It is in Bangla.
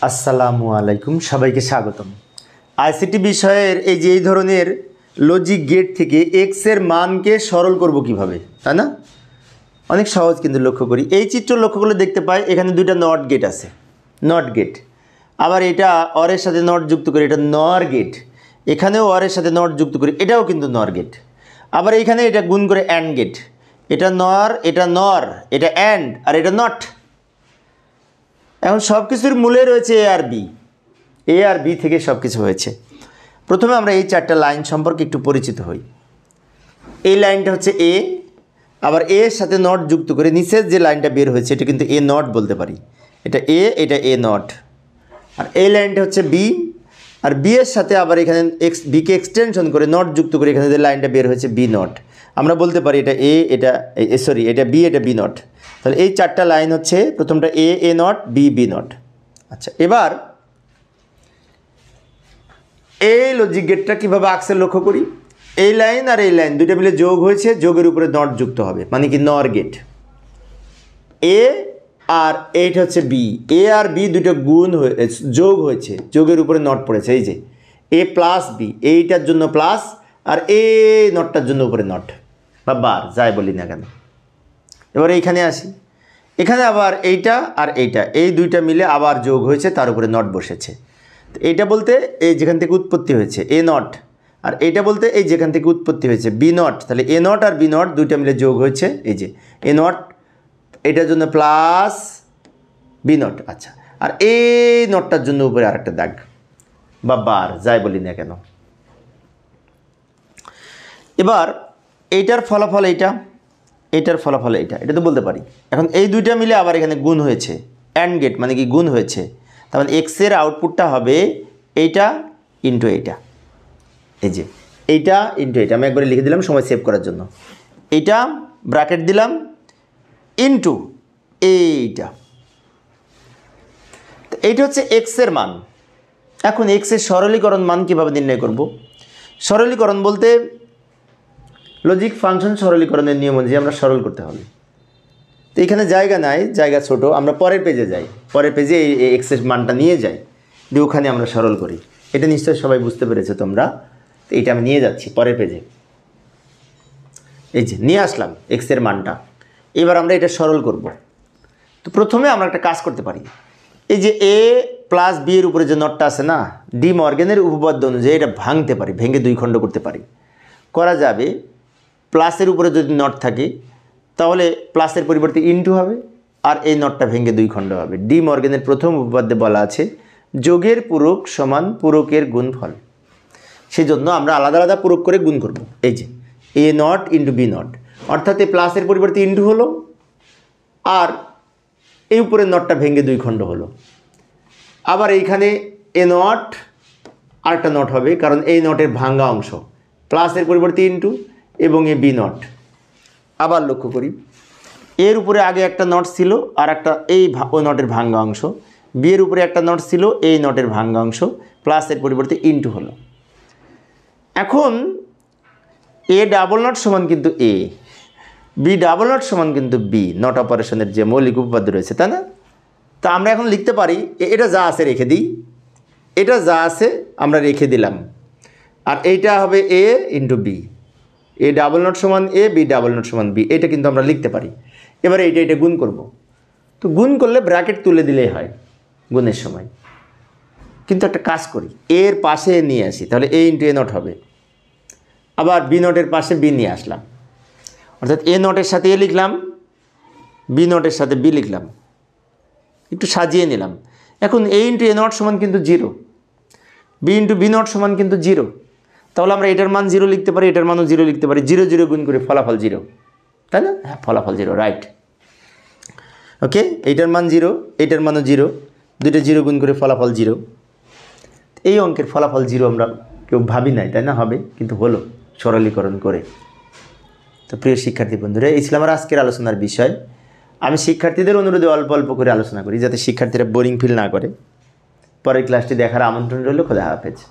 আসসালামু আলাইকুম, সবাইকে স্বাগতম। আইসিটি বিষয়ের এই ধরনের লজিক গেট থেকে এক্স এর মানকে সরল করব কিভাবে, তাই না? অনেক সহজ কিন্তু লক্ষ্য করি। এই চিত্র লক্ষ্য করলে দেখতে পাই এখানে দুইটা নট গেট আছে, নট গেট। আবার এটা অরের সাথে নট যুক্ত করে, এটা নর গেট। এখানেও অরের সাথে নট যুক্ত করে, এটাও কিন্তু নর গেট। আবার এইখানে এটা গুণ করে অ্যান্ড গেট। এটা নর, এটা নর, এটা অ্যান্ড, আর এটা নট। এখন সব কিছুর মূলে রয়েছে এ আর বি থেকে সব কিছু হয়েছে। প্রথমে আমরা এই চারটা লাইন সম্পর্কে একটু পরিচিত হই। এই লাইনটা হচ্ছে এ, আবার এর সাথে নট যুক্ত করে নিচের যে লাইনটা বের হয়েছে এটা কিন্তু এ নট বলতে পারি। এটা এ নট। আর এই লাইনটা হচ্ছে বি, আর বি এর সাথে আবার এখানে বিকে এক্সটেনশন করে নট যুক্ত করে এখানে যে লাইনটা বের হয়েছে বি নট, আমরা বলতে পারি এটা এটা বি, এটা বি নট। তাহলে এই চারটা লাইন হচ্ছে, প্রথমটা এ নট, বি নট। আচ্ছা, এবার এই লজিক গেটটা কীভাবে আঁকছে লক্ষ্য করি। এই লাইন আর এই লাইন দুইটা মিলে যোগ হয়েছে, যোগের উপরে নট যুক্ত হবে, মানে কি নর গেট। এ আর এইটা হচ্ছে বি, এ আর বি দুটো যোগ হয়েছে, যোগের উপরে নট পড়েছে। এই যে এ প্লাস বি, এইটার জন্য প্লাস, আর এ নটটার জন্য উপরে নট বা বার, যাই বলি না কেন। এবার এইখানে আসি, এখানে আবার এইটা আর এইটা, এই দুইটা মিলে আবার যোগ হয়েছে, তার উপরে নট বসেছে। এইটা বলতে এই যেখান থেকে উৎপত্তি হয়েছে এ নট, আর এইটা বলতে এই যেখান থেকে উৎপত্তি হয়েছে বি নট। তাহলে এ নট আর বি নট দুইটা মিলে যোগ হয়েছে, এই যে এ নট, এটার জন্য প্লাস বি নট। আচ্ছা, আর এই নটটার জন্য উপরে আরেকটা দাগ বা বার, যাই বলি না কেন। এবার এইটার ফলাফল এইটার ফলাফল এটা তো বলতে পারি। এখন এই দুইটা মিলে আবার এখানে গুণ হয়েছে, অ্যান্ড গেট, মানে কি গুণ হয়েছে। তার মানে এক্সের আউটপুটটা হবে এইটা ইন্টু এইটা। এই যে এইটা ইন্টু এইটা, আমি একবারে লিখে দিলাম সময় সেভ করার জন্য। এইটা ব্র্যাকেট দিলাম ইন্টু এইটা। এইটা হচ্ছে এক্সের মান। এখন এক্সের সরলীকরণ মান কীভাবে নির্ণয় করব? সরলীকরণ বলতে লজিক ফাংশন সরলীকরণের নিয়ম অনুযায়ী আমরা সরল করতে হবে। তো এখানে জায়গা নাই, জায়গা ছোট, আমরা পরের পেজে যাই, পরের পেজে এই এক্সের মানটা নিয়ে যাই, দিয়ে ওখানে আমরা সরল করি। এটা নিশ্চয়ই সবাই বুঝতে পেরেছো তোমরা। তো এইটা আমি নিয়ে যাচ্ছি পরের পেজে, এই যে নিয়ে আসলাম এক্সের মানটা। এবার আমরা এটা সরল করব। তো প্রথমে আমরা একটা কাজ করতে পারি। এই যে এ প্লাস বি এর উপরে যে নটটা আছে না, ডি মর্গেনের উপপাদ্য অনুযায়ী এটা ভাঙতে পারি, ভেঙে দুই খণ্ড করতে পারি। করা যাবে। প্লাসের উপরে যদি নট থাকে তাহলে প্লাসের পরিবর্তে ইনটু হবে, আর এই নটটা ভেঙে দুই খণ্ড হবে। ডি মর্গেনের প্রথম উপপাদ্যে বলা আছে যোগের পূরক সমান পূরকের গুণফল। সেই জন্য আমরা আলাদা আলাদা পূরক করে গুণ করব। এই যে এ নট ইন্টু বি নট, অর্থাৎ এই প্লাসের পরিবর্তে ইনটু হলো, আর এই উপরের নটটা ভেঙে দুই খণ্ড হলো। আবার এইখানে এ নট আরেকটা নট হবে, কারণ এই নটের ভাঙ্গা অংশ, প্লাসের পরিবর্তে ইনটু, এবং এ বি নট। আবার লক্ষ্য করি, এর উপরে আগে একটা নট ছিল, আর একটা ওই নটের ভাঙ্গা অংশ। বি এর উপরে একটা নট ছিল, এই নটের ভাঙ্গা অংশ, প্লাসের পরিবর্তে ইনটু হলো। এখন এ ডাবল নট সমান কিন্তু এ, বি ডাবল নট সমান কিন্তু বি, নট অপারেশনের যে মৌলিক উপপাদ্য রয়েছে, তাই না? তা আমরা এখন লিখতে পারি এটা যা আছে রেখে দিই, এটা যা আছে আমরা রেখে দিলাম, আর এইটা হবে A into B, A double not সমান এ, বি ডাবল নট সমান বি, এটা কিন্তু আমরা লিখতে পারি। এবারে এটা গুণ করব। তো গুণ করলে ব্র্যাকেট তুলে দিলেই হয় গুণের সময়। কিন্তু একটা কাজ করি, এর পাশে নিয়ে আসি, তাহলে এ ইন্টু এ নট হবে। আবার বি নটের পাশে বি নিয়ে আসলাম, অর্থাৎ এ নটের সাথে এ লিখলাম, বি নটের সাথে বি লিখলাম, একটু সাজিয়ে নিলাম। এখন এ ইন্টু এ নট সমান কিন্তু 0, বি ইন্টু বি নট সমান কিন্তু 0। তাহলে আমরা এটার মান 0 লিখতে পারি, এটার মানও 0 লিখতে পারি। 0 0 গুণ করে ফলাফল 0, তাই না? হ্যাঁ, ফলাফল 0, রাইট। ওকে, এইটার মান 0, এইটার মানও 0, দুইটা 0 গুণ করে ফলাফল 0। এই অঙ্কের ফলাফল 0 আমরা কেউ ভাবি নাই, তাই না? হবে, কিন্তু হলো সরলীকরণ করে। তো প্রিয় শিক্ষার্থী বন্ধুরা, এই ছিল আমার আজকের আলোচনার বিষয়। আমি শিক্ষার্থীদের অনুরোধে অল্প অল্প করে আলোচনা করি, যাতে শিক্ষার্থীরা বোরিং ফিল না করে। পরের ক্লাসটি দেখার আমন্ত্রণ রইল। খোদা হাফেজ।